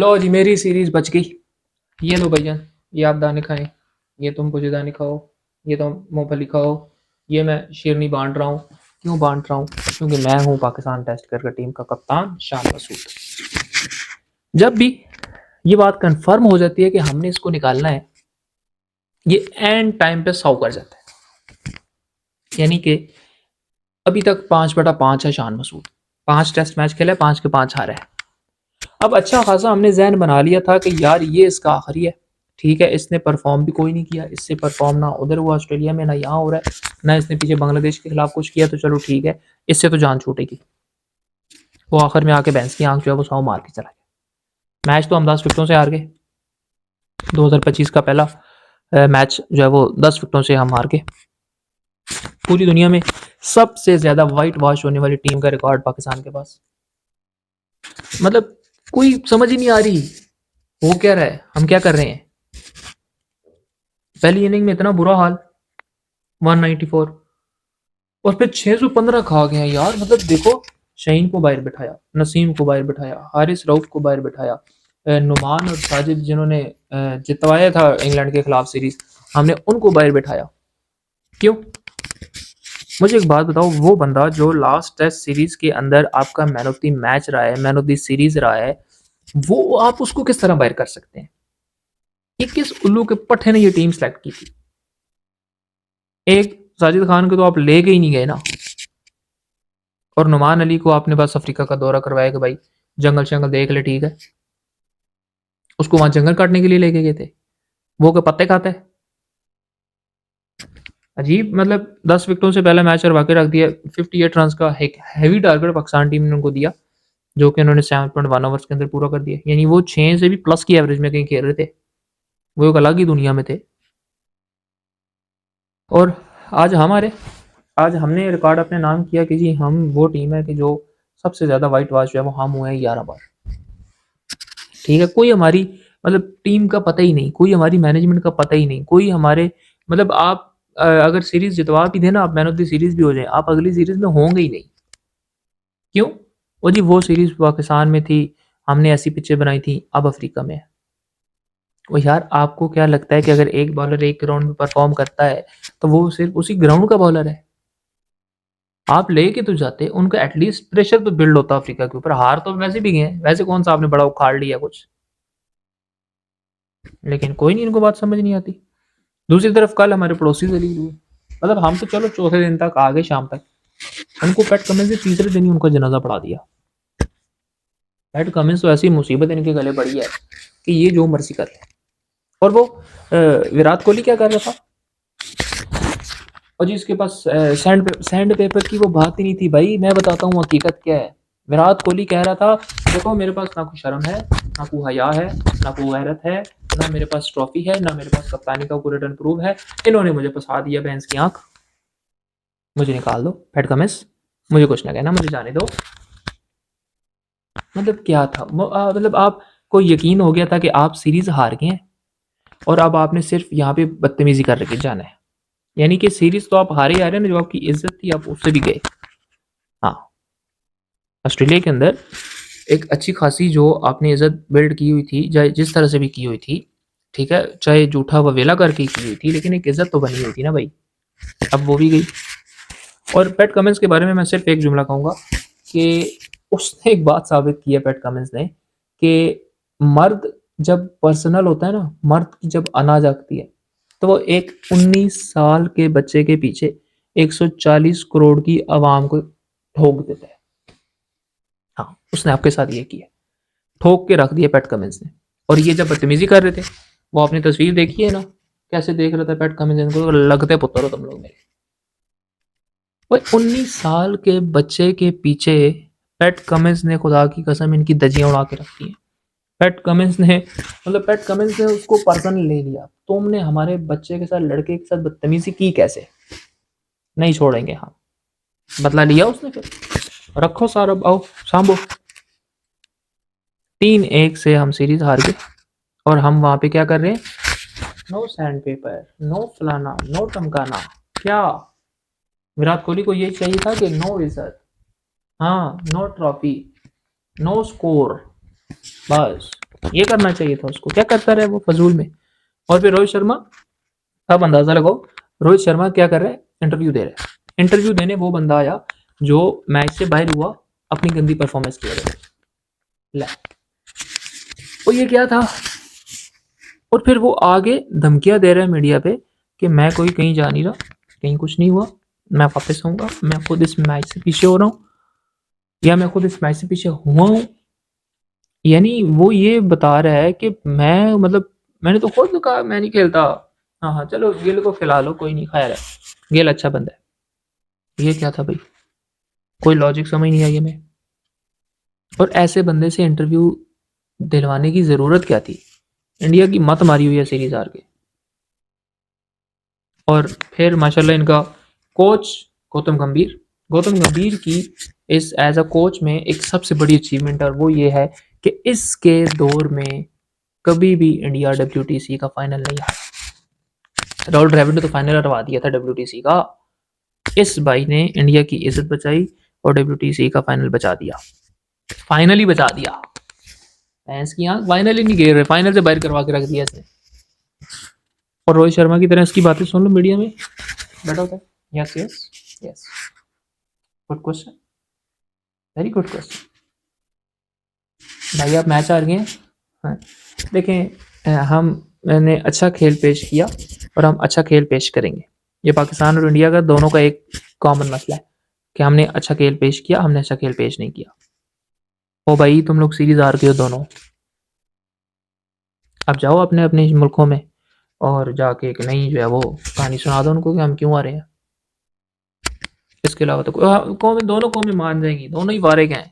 लो जी, मेरी सीरीज बच गई। ये लो भैया, ये आप दाने खाएं, ये तुम मुझे दाने खाओ, ये तुम मूंगफली खाओ, ये मैं शेरनी बांट रहा हूँ। क्यों बांट रहा हूँ? क्योंकि मैं हूँ पाकिस्तान टेस्ट क्रिकेट टीम का कप्तान शान मसूद। जब भी ये बात कंफर्म हो जाती है कि हमने इसको निकालना है, ये एंड टाइम पे 100 कर जाता है। यानी कि अभी तक 5/5 है शान मसूद। 5 टेस्ट मैच खेले, 5 के 5 हारे हैं। अब अच्छा खासा हमने जहन बना लिया था कि यार ये इसका आखिरी है। ठीक है, इसने परफॉर्म भी कोई नहीं किया, इससे परफॉर्म ना उधर हुआ ऑस्ट्रेलिया में, ना यहाँ हो रहा है, ना इसने पीछे बांग्लादेश के खिलाफ कुछ किया, तो चलो ठीक है, इससे तो जान छूटेगी। वो आखिर में आके भैंस की आंख जो है वो 100 मार के चला गया। मैच तो हम 10 विकेटों से हार गए। 2025 का पहला मैच जो है वो 10 विकेटों से हम हार गए। पूरी दुनिया में सबसे ज्यादा व्हाइट वॉश होने वाली टीम का रिकॉर्ड पाकिस्तान के पास। मतलब कोई समझ ही नहीं आ रही हो क्या रहा है, हम क्या कर रहे हैं। पहली इनिंग में इतना बुरा हाल, 194, और फिर 615 खा गए हैं यार। मतलब देखो, शहीन को बाहर बिठाया, नसीम को बाहर बिठाया, हारिस रऊफ को बाहर बिठाया, नुमान और साजिद जिन्होंने जितवाया था इंग्लैंड के खिलाफ सीरीज, हमने उनको बाहर बिठाया। क्यों? मुझे एक बात बताओ, वो बंदा जो लास्ट टेस्ट सीरीज के अंदर आपका मैन ऑफ द मैच रहा है, मैन ऑफ द सीरीज रहा है, वो आप उसको किस तरह बाहर कर सकते हैं? ये किस उल्लू के पट्टे ने ये टीम सेलेक्ट की थी? एक साजिद खान को तो आप लेके ही नहीं गए ना, और नुमान अली को आपने बस अफ्रीका का दौरा करवाया कि भाई जंगल शंगल देख ले, ठीक है। उसको वहां जंगल काटने के लिए लेके गए थे, वो के पत्ते खाते हैं। अजीब, मतलब 10 विकेटों से पहला मैच करवा के रख दिया। 58 रन का एक हैवी टारगेट पाकिस्तान टीम ने उनको दिया, जो कि उन्होंने 7.1 ओवर्स के अंदर पूरा कर दिया। यानी वो 6 से भी प्लस की एवरेज में कहीं खेल रहे थे, वो एक अलग ही दुनिया में थे। और आज हमारे आज हमने रिकॉर्ड अपने नाम किया कि जी हम वो टीम है कि जो सबसे ज्यादा व्हाइट वॉश जो है वो हम हुए हैं 11 बार। ठीक है, कोई हमारी मतलब टीम का पता ही नहीं, कोई हमारी मैनेजमेंट का पता ही नहीं, कोई हमारे मतलब आप अगर सीरीज जितवा भी देना, आप मैन ऑफ द सीरीज भी हो जाए, आप अगली सीरीज में होंगे ही नहीं। क्यों? वो जी वो सीरीज पाकिस्तान में थी, हमने ऐसी पिचें बनाई थी, अब अफ्रीका में है। वो यार आपको क्या लगता है कि अगर एक बॉलर एक ग्राउंड में परफॉर्म करता है तो वो सिर्फ उसी ग्राउंड का बॉलर है? आप लेके तो जाते, उनका एटलीस्ट प्रेशर तो बिल्ड होता अफ्रीका के ऊपर। हार तो वैसे भी गए, वैसे कौन सा आपने बड़ा उखाड़ लिया कुछ। लेकिन कोई नहीं, इनको बात समझ नहीं आती। दूसरी तरफ कल हमारे पड़ोसी दलील हुए, मतलब हम तो चलो चौथे दिन तक आ गए, शाम तक उनको पैट कमिंस ने तीसरे दिन ही उनका जनाजा पढ़ा दिया। पैट कमिंस तो ऐसी मुसीबत इनके गले पड़ी है कि ये जो मर्जी कर ले। और वो विराट कोहली क्या कर रहा था, और जी इसके पास सैंड पेपर की वो बात ही नहीं थी भाई। मैं बताता हूँ हकीकत क्या है। विराट कोहली कह रहा था, देखो मेरे पास ना कोई शर्म है, ना कोई हया है, ना कोई गैरत है, ना मेरे पास ट्रॉफी है, ना मेरे पास कप्तानी का कोई रिटर्न प्रूफ है। इन्होंने मुझे फंसा दिया भैंस की आंख, मुझे निकाल दो पैट कमिंस, मुझे कुछ ना कहना, मुझे जाने दो। मतलब क्या था मतलब आपको यकीन हो गया था कि आप सीरीज हार गए हैं, और अब आपने सिर्फ यहाँ पे बदतमीजी कर रखी जाना है। यानी कि सीरीज तो आप हारे ही आ रहे हैं ना, जो आपकी इज्जत थी आप उससे भी गए। हाँ, ऑस्ट्रेलिया के अंदर एक अच्छी खासी जो आपने इज्जत बिल्ड की हुई थी, चाहे जिस तरह से भी की हुई थी, ठीक है, चाहे जूठा ववेला करके की हुई थी, लेकिन एक इज्जत तो बनी हुई थी ना भाई। अब वो भी गई। और पैट कमिंस के बारे में मैं सिर्फ एक जुमला कहूंगा कि उसने एक बात साबित की है, पैट कमिंस ने, कि मर्द जब पर्सनल होता है ना, मर्द की जब अना जागती है, तो वो एक 19 साल के बच्चे के पीछे 140 करोड़ की आवाम को ठोक देता है। हाँ, उसने आपके साथ ये किया, ठोक के रख दिया पैट कमिंस ने। और ये जब बदतमीजी कर रहे थे, वो आपने तस्वीर देखी है ना, कैसे देख रहा था पैट कमिंस इनको, लगते पुत्र हो तुम लोग मेरे। भाई 19 साल के बच्चे के पीछे पैट कमिंस ने खुदा की कसम इनकी दजियां उड़ा के रखी है। पैट कमिंस ने मतलब पैट कमिंस ने उसको पर्सनल ले लिया, तुमने हमारे बच्चे के साथ, लड़के के साथ बदतमीजी की कैसे, नहीं छोड़ेंगे हम। बदला लिया उसने फिर, रखो सारा, आओ सांभो। 3-1 से हम सीरीज हार गए, और हम वहां पे क्या कर रहे हैं, नो सैंड पेपर, नो फलाना, नो टमकाना। क्या विराट कोहली को ये चाहिए था कि नो इज्जत, हाँ, नो ट्रॉफी, नो स्कोर, बस। ये करना चाहिए था उसको, क्या करता रहे वो फजूल में। और फिर रोहित शर्मा, अब अंदाजा लगाओ रोहित शर्मा क्या कर रहा है, इंटरव्यू दे रहा है। इंटरव्यू देने वो बंदा आया जो मैच से बाहर हुआ अपनी गंदी परफॉर्मेंस की वजह से। और ये क्या था, और फिर वो आगे धमकियां दे रहा है मीडिया पे कि मैं कोई कहीं जा नहीं रहा, कहीं कुछ नहीं हुआ, मैं वापस आऊंगा, मैं खुद इस मैच से पीछे हो रहा हूँ, या मैं खुद इस मैच से पीछे हुआ हूँ। यानी वो ये बता रहा है कि मैं, मतलब मैंने तो खुद कहा मैं नहीं खेलता। हाँ हाँ चलो गिल को खिला लो, कोई नहीं, खैर है, गिल अच्छा बंदा है। ये क्या था भाई, कोई लॉजिक समझ नहीं आई हमें। और ऐसे बंदे से इंटरव्यू दिलवाने की जरूरत क्या थी। इंडिया की मत मारी हुई है सीरीज हार के। और फिर माशाल्लाह इनका कोच गौतम गंभीर, गौतम गंभीर की इस एज अ कोच में एक सबसे बड़ी अचीवमेंट और वो ये है कि इसके दौर में कभी भी इंडिया डब्ल्यूटीसी का फाइनल नहीं हारा। राहुल द्रविड़ ने तो फाइनल हरवा दिया था डब्ल्यूटीसी का, इस भाई ने इंडिया की इज्जत बचाई और डब्ल्यूटीसी का फाइनल बचा दिया, फाइनली बचा दिया। फैंस की आंख फाइनल ही नहीं गिर रहे, फाइनल से बाहर करवा के रख दिया इसने। और रोहित शर्मा की तरह इसकी बातें सुन लो मीडिया में, बैठा होता है। Yes yes yes, good question, very good question. भाई आप मैच हार गए हैं। हाँ देखें, हमने अच्छा खेल पेश किया और हम अच्छा खेल पेश करेंगे। ये पाकिस्तान और इंडिया का दोनों का एक कॉमन मसला है कि हमने अच्छा खेल पेश किया, हमने अच्छा खेल पेश नहीं किया। ओ भाई तुम लोग सीरीज हार गए हो दोनों, अब जाओ अपने अपने मुल्कों में और जाके एक नई जो है वो कहानी सुना दो उनको कि हम क्यों आ रहे हैं। इसके अलावा तो कौमें, दोनों कौमें मान जाएंगी, दोनों ही फारिग हैं।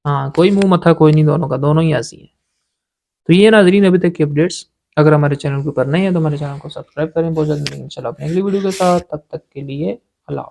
हाँ कोई मुंह मत्था कोई नहीं, दोनों का, दोनों ही ऐसी है। तो ये नाजरीन अभी तक की अपडेट्स। अगर हमारे चैनल के ऊपर नहीं है तो हमारे चैनल को सब्सक्राइब करें। बहुत जल्द मिलेंगे इंशाल्लाह अपनी अगली वीडियो के साथ, तब तक के लिए अल्लाह।